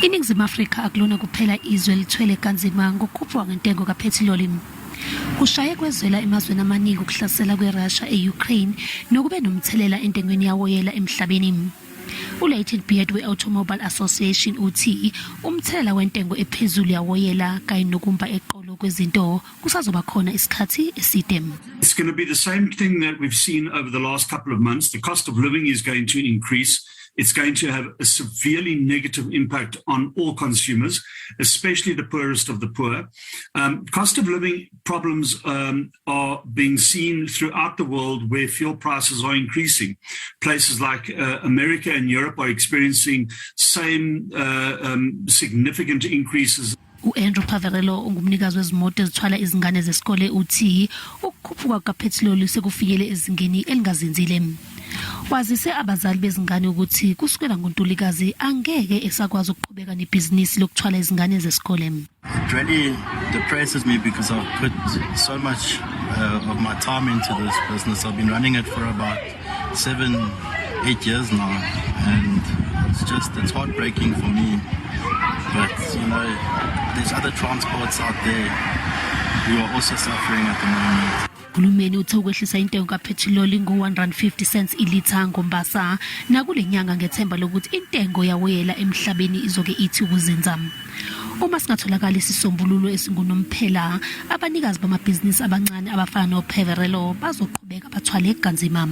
Iningizimu Afrika akulona kuphela izwe lithwele kanzima ngokukhuphuka kwentengo kaPhethiloli. Kushaye kwezwela emazweni amaningi ukuhlasela kweRussia eUkraine nokube nomthelela entengweni yawoyela emhlabeni. Ulated Beard we-Automobile Association uthi umthelela wentengo ephezulu yawoyela kanye nokumba eqolo kwezinto kusazoba khona isikhathi eside. It's going to be the same thing that we've seen over the last couple of months. The cost of living is going to increase. It's going to have a severely negative impact on all consumers, especially the poorest of the poor. Cost of living problems are being seen throughout the world where fuel prices are increasing. Places like America and Europe are experiencing same significant increases. Andrew Paverello ungumnikazi wezimoto ezithwala izingane zesikole uthi ukukhuphuka kukaPhethiloli sekufikele ezingeni elingazinzile. Wazise abazali bezingane ukuthi kusukela ngoNtulikazi angeke esakwazi ukuqhubeka nebhizinisi lokuthwala izingane zesikole. It really depresses me because I've put so much of my time into this business. I've been running it for about 7-8 years now, and it's heartbreaking for me. But you know, there's other transports out there who are also suffering at the moment. Uhulumeni uthe ukwehlisa intengo kaPhethiloli ngo-R1.50 ilitha ngoMbasa nakulenyanga ngethemba lokuthi intengo yawoyela emhlabeni izoke ithi ukuzinza. Uma singatholakala isisombululo esingunomphela, abanikazi bamabhizinisi abancane abafana noPaverello bazoqhubeka bathwale kanzima.